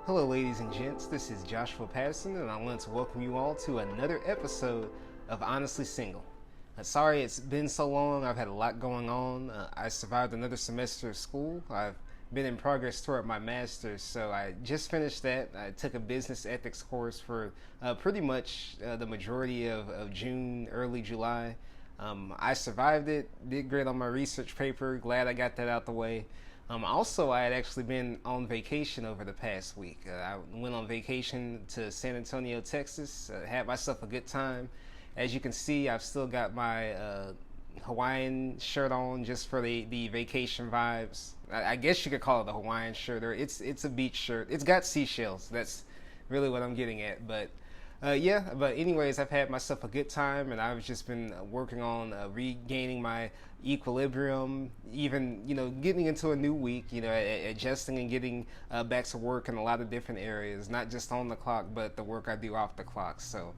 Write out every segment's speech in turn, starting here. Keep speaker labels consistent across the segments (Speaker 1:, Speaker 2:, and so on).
Speaker 1: Hello, ladies and gents. This is Joshua Patterson, and I want to welcome you all to another episode of Honestly Single. Sorry it's been so long. I've had a lot going on. I survived another semester of school. I've been in progress toward my master's, so I just finished that. I took a business ethics course for pretty much the majority of June, early July. I survived it, did great on my research paper. Glad I got that out the way. Also, I had actually been on vacation over the past week. I went on vacation to San Antonio, Texas, had myself a good time. As you can see, I've still got my Hawaiian shirt on just for the vacation vibes. I guess you could call it a Hawaiian shirt, or it's a beach shirt. It's got seashells. That's really what I'm getting at. But anyways, I've had myself a good time, and I've just been working on regaining my equilibrium, even, getting into a new week, adjusting and getting back to work in a lot of different areas, not just on the clock, but the work I do off the clock. So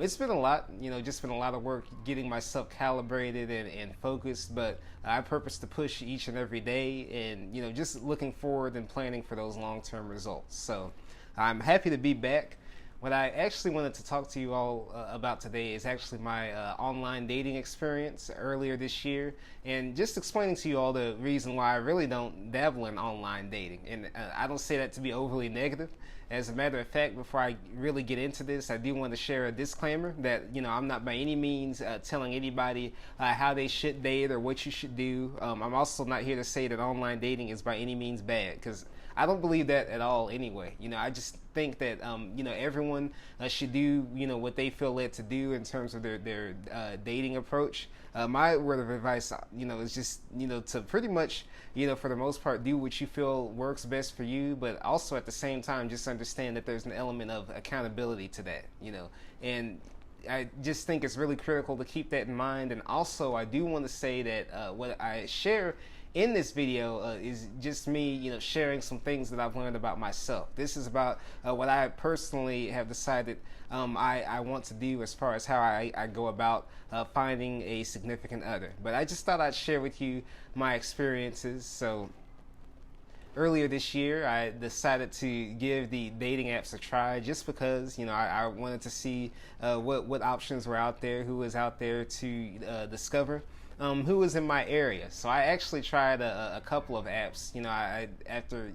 Speaker 1: it's been a lot, just been a lot of work getting myself calibrated and focused, but I purpose to push each and every day and, just looking forward and planning for those long-term results. So I'm happy to be back. What I actually wanted to talk to you all about today is actually my online dating experience earlier this year, and just explaining to you all the reason why I really don't dabble in online dating. And I don't say that to be overly negative. As a matter of fact, before I really get into this, I do want to share a disclaimer that, I'm not by any means telling anybody how they should date or what you should do. I'm also not here to say that online dating is by any means bad, because I don't believe that at all anyway. I just think that, everyone should do, what they feel led to do in terms of their dating approach. My word of advice, is just, to pretty much, for the most part, do what you feel works best for you, but also at the same time, just understand that there's an element of accountability to that, and I just think it's really critical to keep that in mind. And also, I do want to say that what I share in this video is just me, sharing some things that I've learned about myself. This is about what I personally have decided I want to do as far as how I go about finding a significant other. But I just thought I'd share with you my experiences. So earlier this year, I decided to give the dating apps a try just because, I wanted to see what options were out there, who was out there to discover. Who was in my area. So I actually tried a couple of apps, after,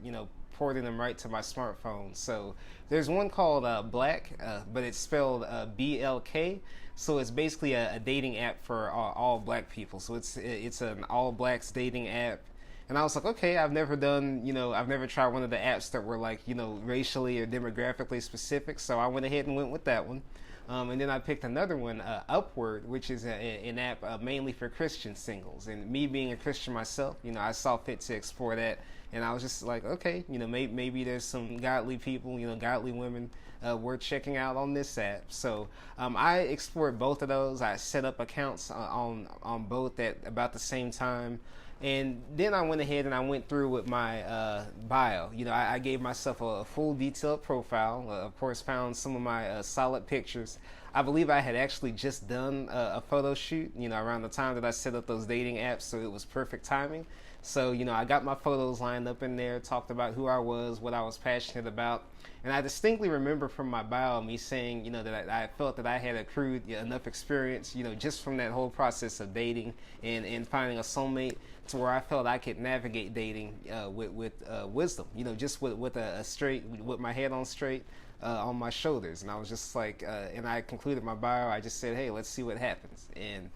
Speaker 1: porting them right to my smartphone. So there's one called Black, but it's spelled BLK. So it's basically a dating app for all black people. So it's an all blacks dating app. And I was like, okay, I've never tried one of the apps that were like, racially or demographically specific. So I went ahead and went with that one. And then I picked another one, Upward, which is an app mainly for Christian singles. And me being a Christian myself, I saw fit to explore that. And I was just like, okay, maybe there's some godly people, godly women worth checking out on this app. So I explored both of those. I set up accounts on both at about the same time. And then I went ahead and I went through with my bio. I gave myself a full detailed profile. Of course, found some of my solid pictures. I believe I had actually just done a photo shoot, around the time that I set up those dating apps, so it was perfect timing. So, I got my photos lined up in there, talked about who I was, what I was passionate about. And I distinctly remember from my bio me saying, that I felt that I had accrued enough experience, just from that whole process of dating and finding a soulmate to where I felt I could navigate dating with wisdom, just with a straight, with my head on straight on my shoulders. And I was just like, and I concluded my bio. I just said, hey, let's see what happens. And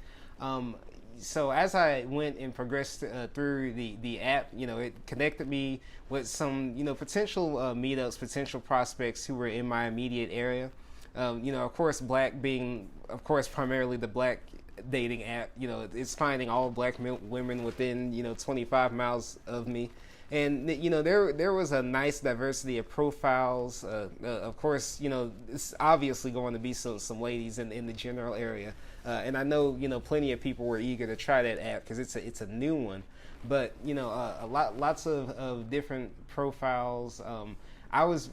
Speaker 1: so as I went and progressed through the app, it connected me with some, potential meetups, potential prospects who were in my immediate area. Of course, Black being, of course, primarily the Black dating app, it's finding all black women within, 25 miles of me. And, there was a nice diversity of profiles. Of course, it's obviously going to be some ladies in the general area. And I know, plenty of people were eager to try that app because it's a new one. But, lots of different profiles. I was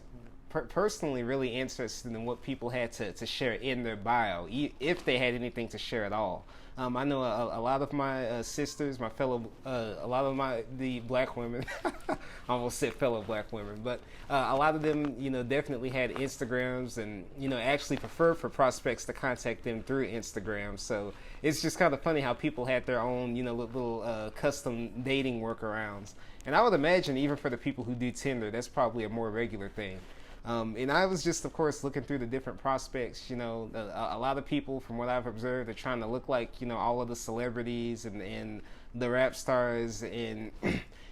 Speaker 1: personally really interested in what people had to share in their bio, if they had anything to share at all. I know a lot of my sisters, my fellow, a lot of the black women, I almost said fellow black women, but a lot of them, definitely had Instagrams and, actually preferred for prospects to contact them through Instagram. So it's just kind of funny how people had their own, little custom dating workarounds. And I would imagine even for the people who do Tinder, that's probably a more regular thing. And I was just, of course, looking through the different prospects. A lot of people, from what I've observed, are trying to look like, all of the celebrities and the rap stars and,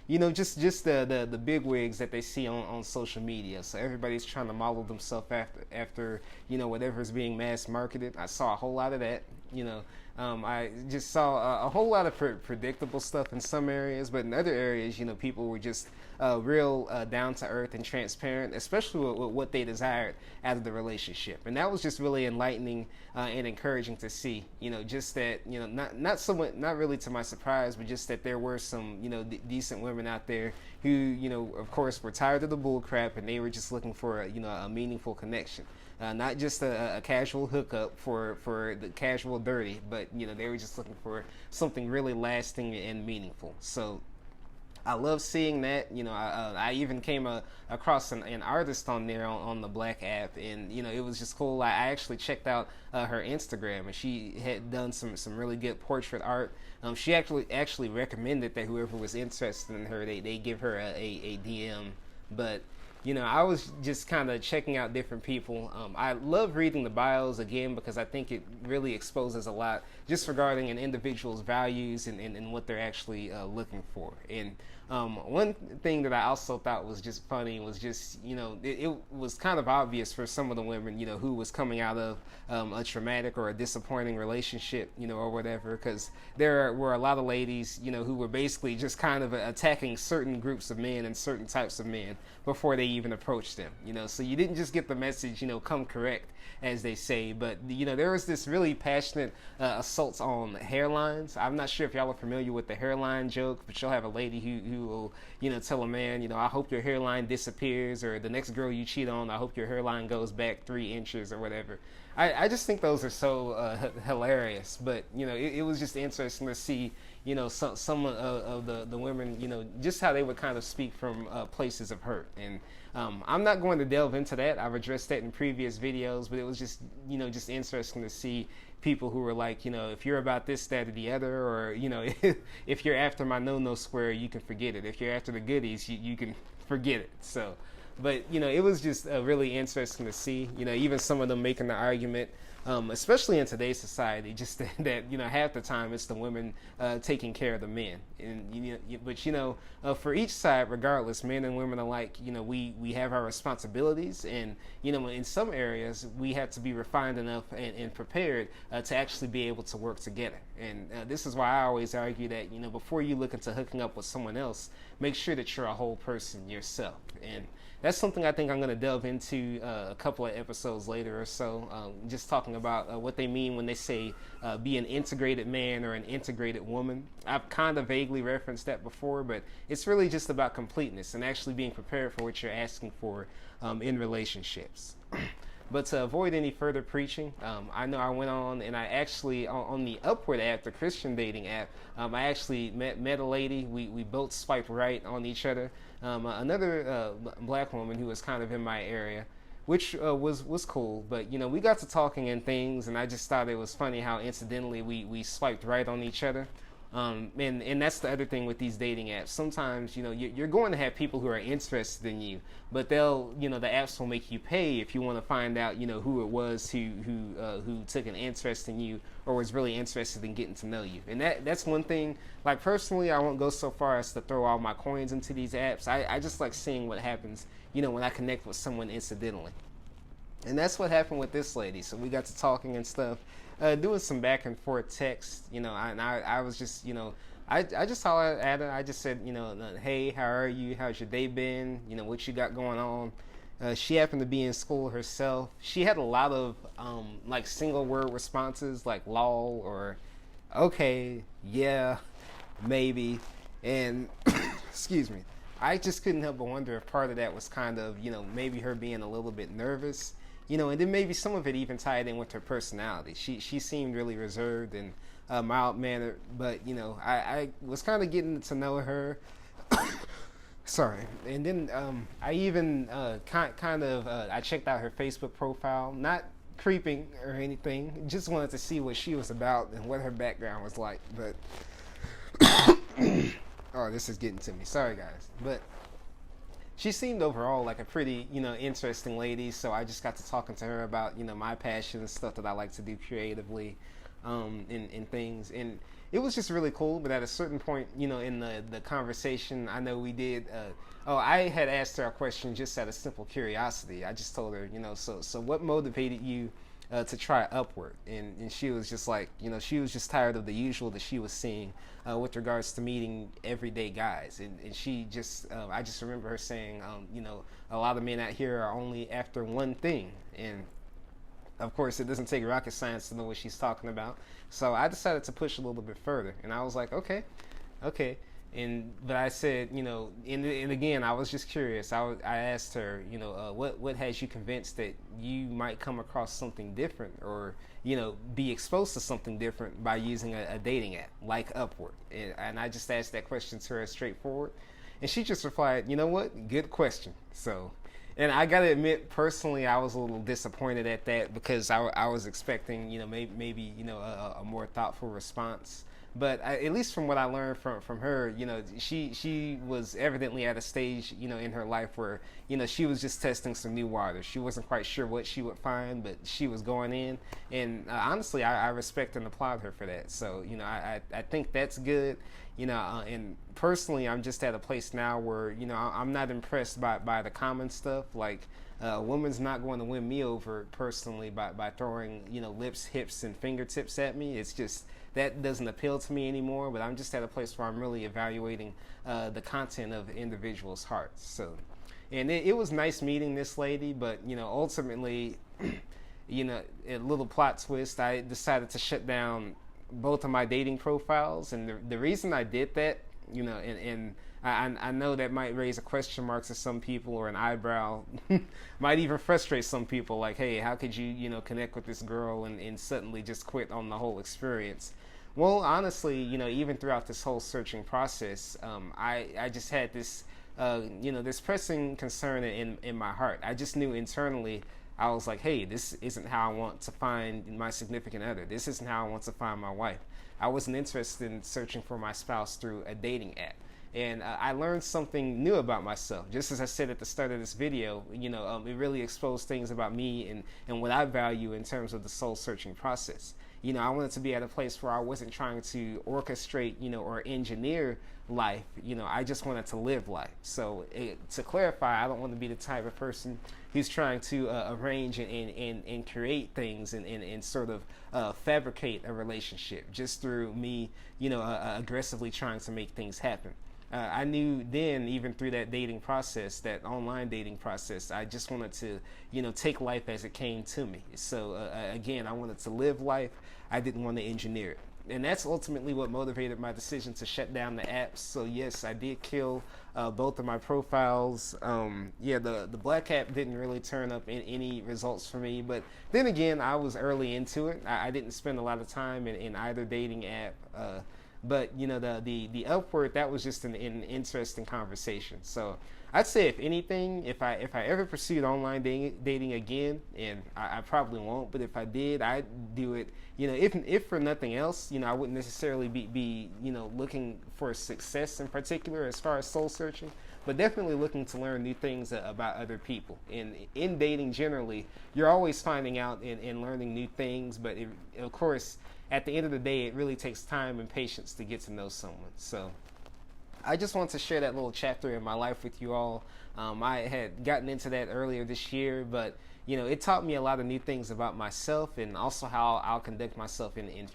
Speaker 1: just the big wigs that they see on social media. So everybody's trying to model themselves after whatever's being mass marketed. I saw a whole lot of that. I just saw a whole lot of predictable stuff in some areas, but in other areas, people were just real down to earth and transparent, especially with what they desired out of the relationship. And that was just really enlightening and encouraging to see. Just that, not really to my surprise, but just that there were some, decent women out there who, of course, were tired of the bull crap and they were just looking for a meaningful connection. Not just a casual hookup for the casual dirty, but they were just looking for something really lasting and meaningful. So I love seeing that. I even came across an artist on there on the Black app, and it was just cool. I actually checked out her Instagram, and she had done some really good portrait art. She actually recommended that whoever was interested in her, they give her a DM, but. I was just kind of checking out different people. I love reading the bios again because I think it really exposes a lot just regarding an individual's values and what they're actually looking for. And one thing that I also thought was just funny was just, it was kind of obvious for some of the women, who was coming out of a traumatic or a disappointing relationship, or whatever, because there were a lot of ladies, who were basically just kind of attacking certain groups of men and certain types of men before they even approached them, so you didn't just get the message, come correct, as they say, but there was this really passionate assaults on hairlines. I'm not sure if y'all are familiar with the hairline joke, but you'll have a lady who will tell a man, I hope your hairline disappears, or the next girl you cheat on, I hope your hairline goes back 3 inches or whatever. I just think those are so hilarious, but it was just interesting to see some of the women, just how they would kind of speak from places of hurt. And I'm not going to delve into that. I've addressed that in previous videos, but it was just just interesting to see people who were like, if you're about this, that, or the other, or if you're after my no square, you can forget it. If you're after the goodies, you can forget it. So. But, it was just really interesting to see, even some of them making the argument, especially in today's society, just that half the time it's the women taking care of the men. And, but, for each side, regardless, men and women alike, we have our responsibilities. And, in some areas, we have to be refined enough and prepared to actually be able to work together. And this is why I always argue that, before you look into hooking up with someone else, make sure that you're a whole person yourself. And that's something I think I'm going to delve into a couple of episodes later or so, just talking about what they mean when they say be an integrated man or an integrated woman. I've kind of vaguely referenced that before, but it's really just about completeness and actually being prepared for what you're asking for in relationships. But to avoid any further preaching, I know I went on and I actually, on the Upward app, the Christian dating app, I actually met a lady. We both swiped right on each other. Another black woman who was kind of in my area, which was cool. But, we got to talking and things, and I just thought it was funny how incidentally we swiped right on each other. And that's the other thing with these dating apps. Sometimes, you're going to have people who are interested in you, but they'll, the apps will make you pay if you want to find out, who it was who took an interest in you or was really interested in getting to know you. And that's one thing. Like, personally, I won't go so far as to throw all my coins into these apps. I just like seeing what happens, when I connect with someone incidentally. And that's what happened with this lady. So we got to talking and stuff. Doing some back and forth text, I was just, I just hollered at her. I just said, hey, how are you? How's your day been? What you got going on? She happened to be in school herself. She had a lot of, like, single word responses, like lol or okay, yeah, maybe. And, excuse me, I just couldn't help but wonder if part of that was kind of, maybe her being a little bit nervous. And then maybe some of it even tied in with her personality. She seemed really reserved and mild mannered, but I was kind of getting to know her. Sorry, and then I even I checked out her Facebook profile, not creeping or anything, just wanted to see what she was about and what her background was like. But oh, this is getting to me. Sorry, guys, but she seemed overall like a pretty, interesting lady. So I just got to talking to her about, my passions, stuff that I like to do creatively, in things. And it was just really cool. But at a certain point, in the conversation, I know we did. I had asked her a question just out of simple curiosity. I just told her, so what motivated you to try Upward? And she was just like, she was just tired of the usual that she was seeing with regards to meeting everyday guys. And she just, I just remember her saying, a lot of men out here are only after one thing. And of course, it doesn't take rocket science to know what she's talking about. So I decided to push a little bit further. And I was like, okay. But I said, and again, I was just curious. I asked her, what has you convinced that you might come across something different, or be exposed to something different by using a dating app like Upward? And I just asked that question to her straightforward, and she just replied, "You know what? Good question." So, and I gotta admit, personally, I was a little disappointed at that because I was expecting, maybe a more thoughtful response. But at least from what I learned from her, she was evidently at a stage, in her life where, she was just testing some new waters. She wasn't quite sure what she would find, but she was going in. And honestly, I respect and applaud her for that. So, I think that's good. And personally, I'm just at a place now where, I'm not impressed by the common stuff. Like, a woman's not going to win me over personally by throwing, lips, hips, and fingertips at me. It's just, that doesn't appeal to me anymore. But I'm just at a place where I'm really evaluating the content of individuals' hearts. So, and it was nice meeting this lady, but ultimately, a little plot twist, I decided to shut down both of my dating profiles. And the reason I did that, and I know that might raise a question mark to some people, or an eyebrow, might even frustrate some people. Like, hey, how could you, connect with this girl and suddenly just quit on the whole experience? Well, honestly, even throughout this whole searching process, I just had this, this pressing concern in my heart. I just knew internally, I was like, hey, this isn't how I want to find my significant other. This isn't how I want to find my wife. I wasn't interested in searching for my spouse through a dating app. And I learned something new about myself. Just as I said at the start of this video, it really exposed things about me and what I value in terms of the soul searching process. I wanted to be at a place where I wasn't trying to orchestrate, or engineer life. I just wanted to live life. So to clarify, I don't want to be the type of person who's trying to arrange and create things and sort of fabricate a relationship just through me, aggressively trying to make things happen. I knew then, even through that dating process, that online dating process, I just wanted to, take life as it came to me. So again, I wanted to live life. I didn't want to engineer it. And that's ultimately what motivated my decision to shut down the apps. So yes, I did kill both of my profiles. The black app didn't really turn up in any results for me. But then again, I was early into it. I didn't spend a lot of time in either dating app. But the Upward, that was just an interesting conversation. So I'd say, if anything, if I ever pursued online dating again, and I probably won't, but if I did, I'd do it. If for nothing else, I wouldn't necessarily be looking for success in particular as far as soul searching, but definitely looking to learn new things about other people. And in dating generally, you're always finding out and learning new things, but of course, at the end of the day, it really takes time and patience to get to know someone. So I just want to share that little chapter in my life with you all. I had gotten into that earlier this year, but it taught me a lot of new things about myself, and also how I'll conduct myself in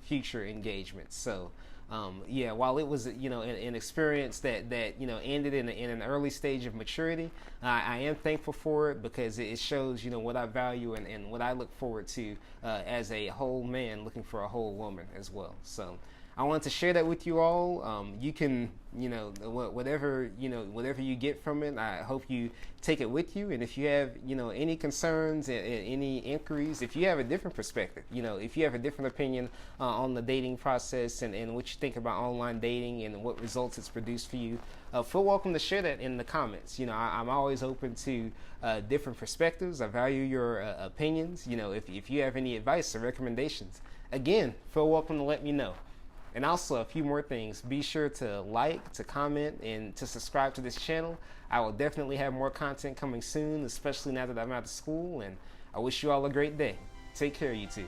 Speaker 1: future engagements. So while it was an experience that ended in an early stage of maturity, I am thankful for it, because it shows what I value and what I look forward to as a whole man looking for a whole woman as well. So I wanted to share that with you all. You can, whatever you get from it, I hope you take it with you. And if you have, any concerns and any inquiries, if you have a different perspective, if you have a different opinion on the dating process and what you think about online dating and what results it's produced for you, feel welcome to share that in the comments. I'm always open to different perspectives. I value your opinions. If you have any advice or recommendations, again, feel welcome to let me know. And also, a few more things. Be sure to like, to comment, and to subscribe to this channel. I will definitely have more content coming soon, especially now that I'm out of school. And I wish you all a great day. Take care, YouTube.